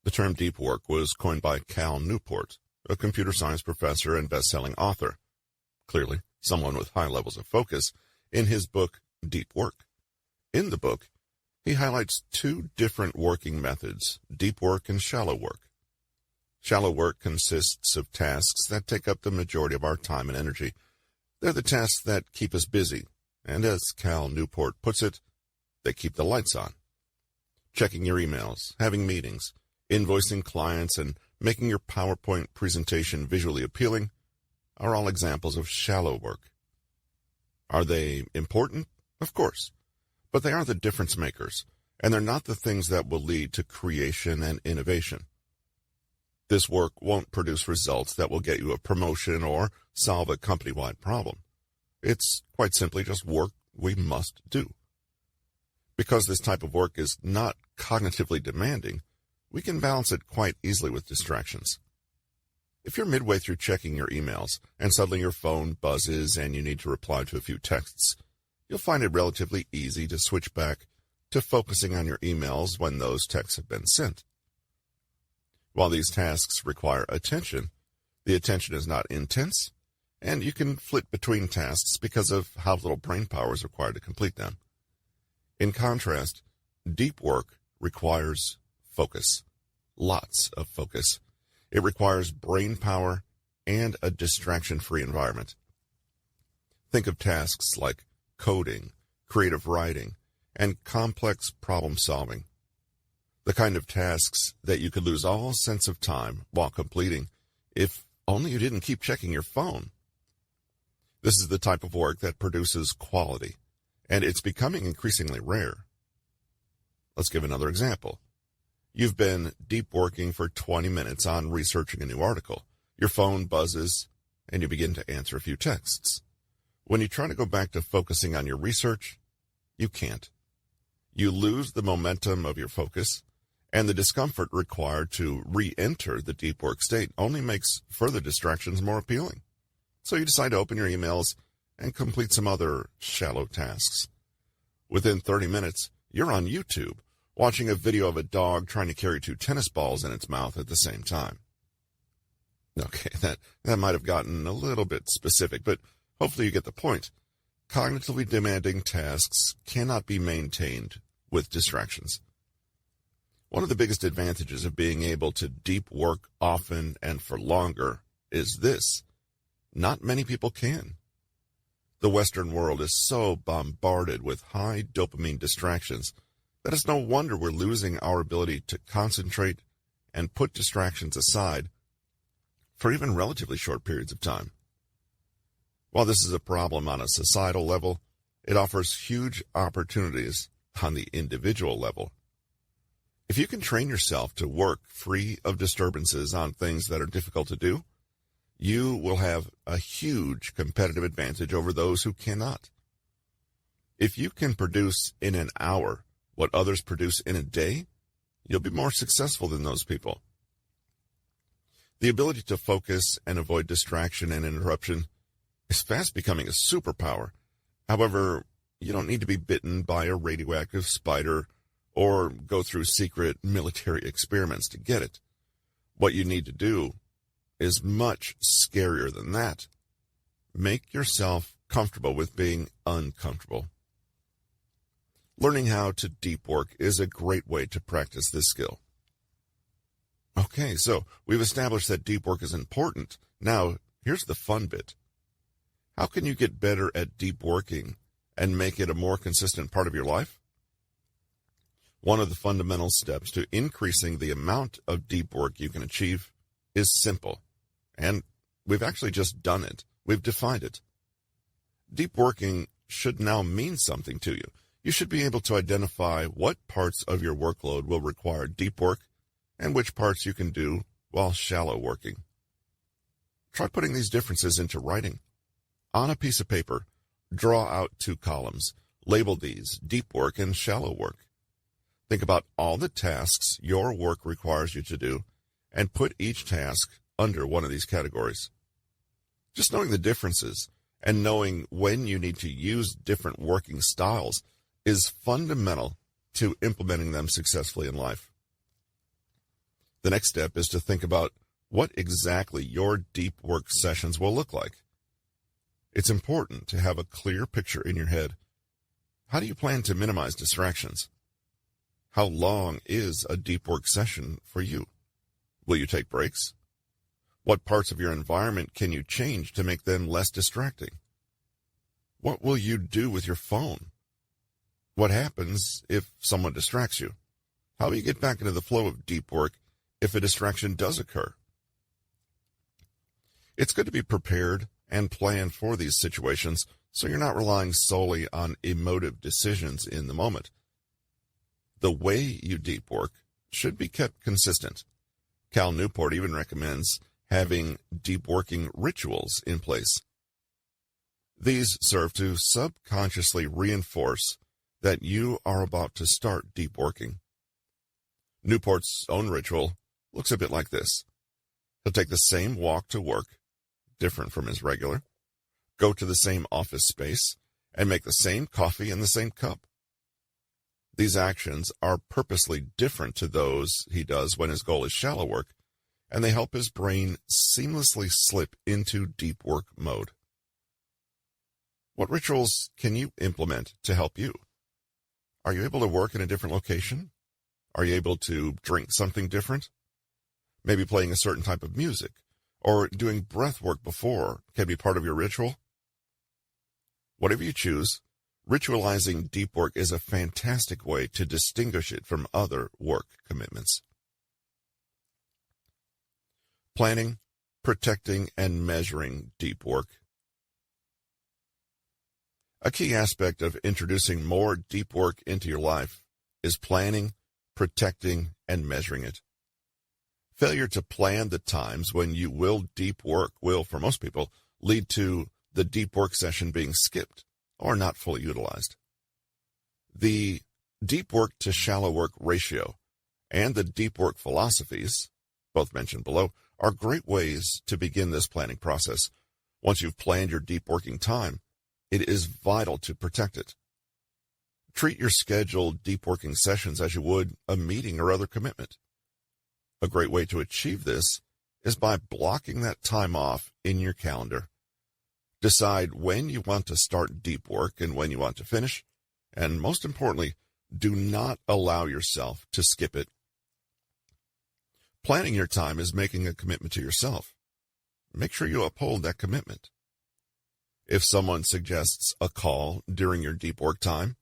The term deep work was coined by Cal Newport, a computer science professor and best-selling author. Clearly, someone with high levels of focus, in his book, Deep Work. In the book, he highlights two different working methods, deep work and shallow work. Shallow work consists of tasks that take up the majority of our time and energy. They're the tasks that keep us busy, and as Cal Newport puts it, they keep the lights on. Checking your emails, having meetings, invoicing clients, and making your PowerPoint presentation visually appealing are all examples of shallow work. Are they important? Of course. But they are the difference makers, and they're not the things that will lead to creation and innovation. This work won't produce results that will get you a promotion or solve a company-wide problem. It's quite simply just work we must do. Because this type of work is not cognitively demanding, we can balance it quite easily with distractions. If you're midway through checking your emails and suddenly your phone buzzes and you need to reply to a few texts, you'll find it relatively easy to switch back to focusing on your emails when those texts have been sent. While these tasks require attention, the attention is not intense, and you can flit between tasks because of how little brain power is required to complete them. In contrast, deep work requires focus, lots of focus. It requires brain power and a distraction-free environment. Think of tasks like coding, creative writing, and complex problem-solving. The kind of tasks that you could lose all sense of time while completing if only you didn't keep checking your phone. This is the type of work that produces quality, and it's becoming increasingly rare. Let's give another example. You've been deep working for 20 minutes on researching a new article. Your phone buzzes, and you begin to answer a few texts. When you try to go back to focusing on your research, you can't. You lose the momentum of your focus, and the discomfort required to re-enter the deep work state only makes further distractions more appealing. So you decide to open your emails and complete some other shallow tasks. Within 30 minutes, you're on YouTube, watching a video of a dog trying to carry 2 tennis balls in its mouth at the same time. Okay, that might have gotten a little bit specific, but hopefully you get the point. Cognitively demanding tasks cannot be maintained with distractions. One of the biggest advantages of being able to deep work often and for longer is this: not many people can. The Western world is so bombarded with high dopamine distractions that it's no wonder we're losing our ability to concentrate and put distractions aside for even relatively short periods of time. While this is a problem on a societal level, it offers huge opportunities on the individual level. If you can train yourself to work free of disturbances on things that are difficult to do, you will have a huge competitive advantage over those who cannot. If you can produce in an hour what others produce in a day, you'll be more successful than those people. The ability to focus and avoid distraction and interruption is fast becoming a superpower. However, you don't need to be bitten by a radioactive spider or go through secret military experiments to get it. What you need to do is much scarier than that. Make yourself comfortable with being uncomfortable. Learning how to deep work is a great way to practice this skill. Okay, so we've established that deep work is important. Now, here's the fun bit. How can you get better at deep working and make it a more consistent part of your life? One of the fundamental steps to increasing the amount of deep work you can achieve is simple, and we've actually just done it. We've defined it. Deep working should now mean something to you. You should be able to identify what parts of your workload will require deep work and which parts you can do while shallow working. Try putting these differences into writing. On a piece of paper, draw out 2 columns. Label these deep work and shallow work. Think about all the tasks your work requires you to do and put each task under one of these categories. Just knowing the differences and knowing when you need to use different working styles is fundamental to implementing them successfully in life. The next step is to think about what exactly your deep work sessions will look like. It's important to have a clear picture in your head. How do you plan to minimize distractions? How long is a deep work session for you? Will you take breaks? What parts of your environment can you change to make them less distracting? What will you do with your phone? What happens if someone distracts you? How do you get back into the flow of deep work if a distraction does occur? It's good to be prepared and plan for these situations so you're not relying solely on emotive decisions in the moment. The way you deep work should be kept consistent. Cal Newport even recommends having deep working rituals in place. These serve to subconsciously reinforce that you are about to start deep working. Newport's own ritual looks a bit like this. He'll take the same walk to work, different from his regular, go to the same office space, and make the same coffee in the same cup. These actions are purposely different to those he does when his goal is shallow work, and they help his brain seamlessly slip into deep work mode. What rituals can you implement to help you? Are you able to work in a different location? Are you able to drink something different? Maybe playing a certain type of music or doing breath work before can be part of your ritual. Whatever you choose, ritualizing deep work is a fantastic way to distinguish it from other work commitments. Planning, protecting, and measuring deep work. A key aspect of introducing more deep work into your life is planning, protecting, and measuring it. Failure to plan the times when you will deep work will, for most people, lead to the deep work session being skipped or not fully utilized. The deep work to shallow work ratio and the deep work philosophies, both mentioned below, are great ways to begin this planning process. Once you've planned your deep working time, it is vital to protect it. Treat your scheduled deep working sessions as you would a meeting or other commitment. A great way to achieve this is by blocking that time off in your calendar. Decide when you want to start deep work and when you want to finish, and most importantly, do not allow yourself to skip it. Planning your time is making a commitment to yourself. Make sure you uphold that commitment. If someone suggests a call during your deep work time,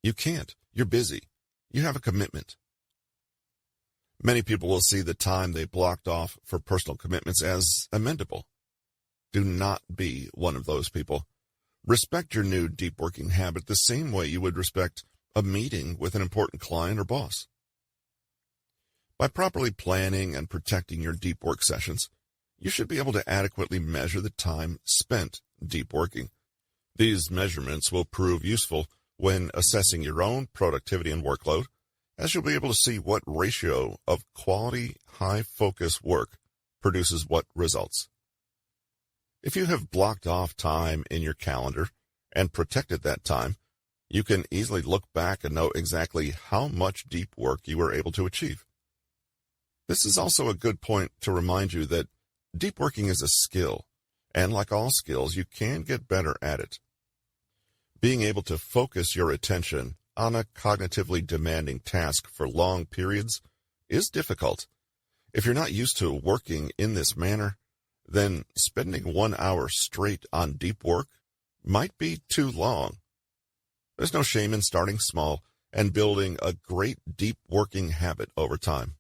you can't. You're busy. You have a commitment. Many people will see the time they blocked off for personal commitments as amendable. Do not be one of those people. Respect your new deep working habit the same way you would respect a meeting with an important client or boss. By properly planning and protecting your deep work sessions, you should be able to adequately measure the time spent deep working. These measurements will prove useful when assessing your own productivity and workload, as you'll be able to see what ratio of quality, high-focus work produces what results. If you have blocked off time in your calendar and protected that time, you can easily look back and know exactly how much deep work you were able to achieve. This is also a good point to remind you that deep working is a skill, and like all skills, you can get better at it. Being able to focus your attention on a cognitively demanding task for long periods is difficult. If you're not used to working in this manner, then spending 1 hour straight on deep work might be too long. There's no shame in starting small and building a great deep working habit over time.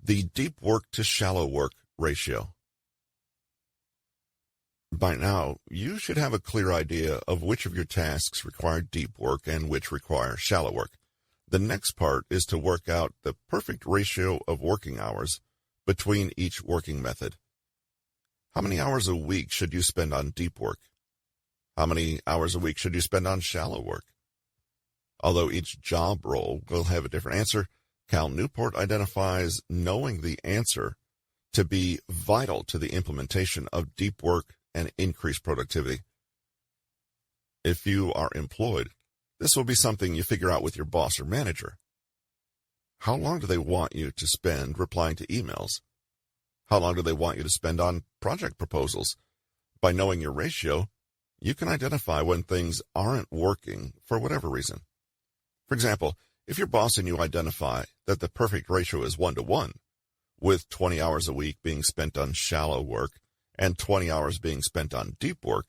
The deep work to shallow work ratio. By now, you should have a clear idea of which of your tasks require deep work and which require shallow work. The next part is to work out the perfect ratio of working hours between each working method. How many hours a week should you spend on deep work? How many hours a week should you spend on shallow work? Although each job role will have a different answer, Cal Newport identifies knowing the answer to be vital to the implementation of deep work and increased productivity. If you are employed, this will be something you figure out with your boss or manager. How long do they want you to spend replying to emails? How long do they want you to spend on project proposals? By knowing your ratio, you can identify when things aren't working for whatever reason. For example, if your boss and you identify that the perfect ratio is 1-to-1, with 20 hours a week being spent on shallow work and 20 hours being spent on deep work,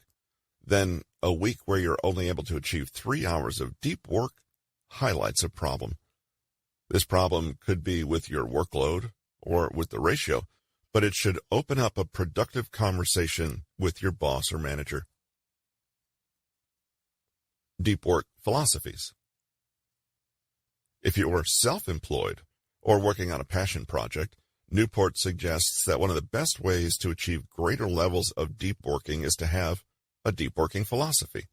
then a week where you're only able to achieve 3 hours of deep work highlights a problem. This problem could be with your workload or with the ratio, but it should open up a productive conversation with your boss or manager. Deep work philosophies. If you are self-employed or working on a passion project, Newport suggests that one of the best ways to achieve greater levels of deep working is to have a deep working philosophy.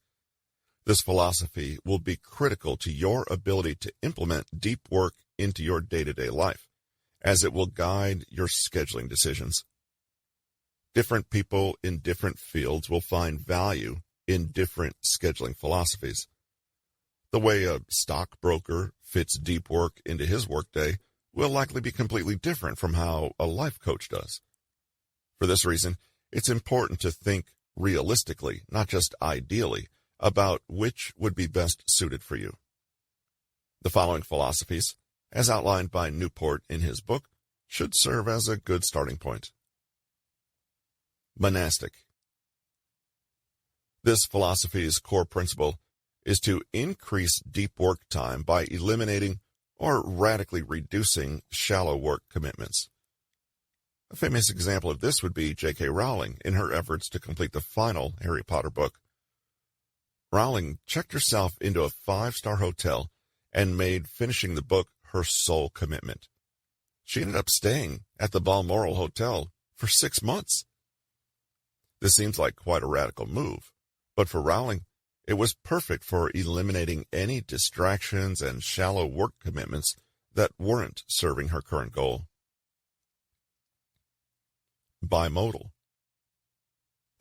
This philosophy will be critical to your ability to implement deep work into your day-to-day life, as it will guide your scheduling decisions. Different people in different fields will find value in different scheduling philosophies. The way a stockbroker fits deep work into his workday will likely be completely different from how a life coach does. For this reason, it's important to think realistically, not just ideally, about which would be best suited for you. The following philosophies, as outlined by Newport in his book, should serve as a good starting point. Monastic. This philosophy's core principle is to increase deep work time by eliminating or radically reducing shallow work commitments. A famous example of this would be JK Rowling in her efforts to complete the final Harry Potter book. Rowling checked herself into a 5-star hotel and made finishing the book her sole commitment. She ended up staying at the Balmoral Hotel for 6 months. This seems like quite a radical move, but for Rowling, it was perfect for eliminating any distractions and shallow work commitments that weren't serving her current goal. Bimodal.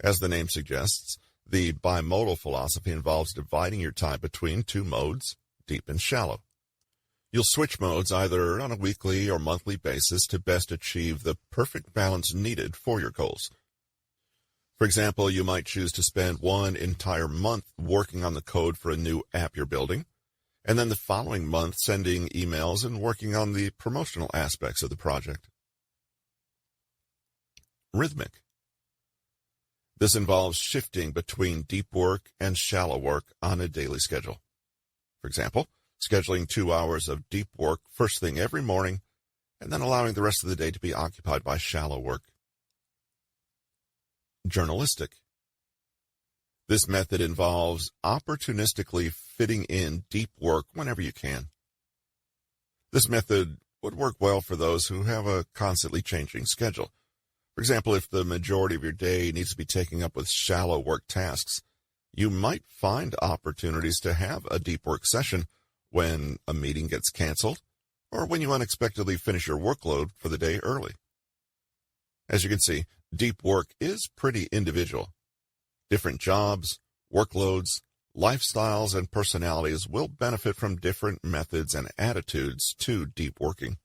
As the name suggests, the bimodal philosophy involves dividing your time between two modes, deep and shallow. You'll switch modes either on a weekly or monthly basis to best achieve the perfect balance needed for your goals. For example, you might choose to spend one entire month working on the code for a new app you're building, and then the following month sending emails and working on the promotional aspects of the project. Rhythmic. This involves shifting between deep work and shallow work on a daily schedule. For example, scheduling 2 hours of deep work first thing every morning, and then allowing the rest of the day to be occupied by shallow work. Journalistic. This method involves opportunistically fitting in deep work whenever you can. This method would work well for those who have a constantly changing schedule. For example, if the majority of your day needs to be taken up with shallow work tasks, you might find opportunities to have a deep work session when a meeting gets canceled or when you unexpectedly finish your workload for the day early. As you can see, deep work is pretty individual. Different jobs, workloads, lifestyles, and personalities will benefit from different methods and attitudes to deep working.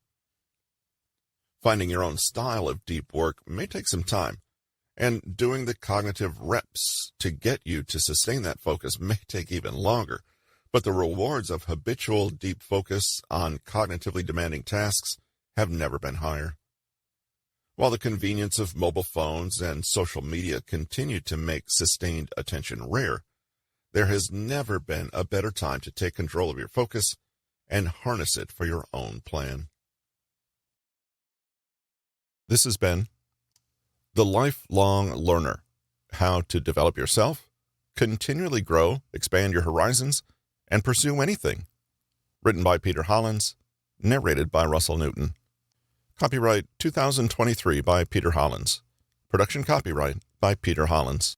Finding your own style of deep work may take some time, and doing the cognitive reps to get you to sustain that focus may take even longer, but the rewards of habitual deep focus on cognitively demanding tasks have never been higher. While the convenience of mobile phones and social media continue to make sustained attention rare, there has never been a better time to take control of your focus and harness it for your own plan. This has been The Lifelong Learner: How to Develop Yourself, Continually Grow, Expand Your Horizons, and Pursue Anything. Written by Peter Hollins, narrated by Russell Newton. Copyright 2023 by Peter Hollins. Production copyright by Peter Hollins.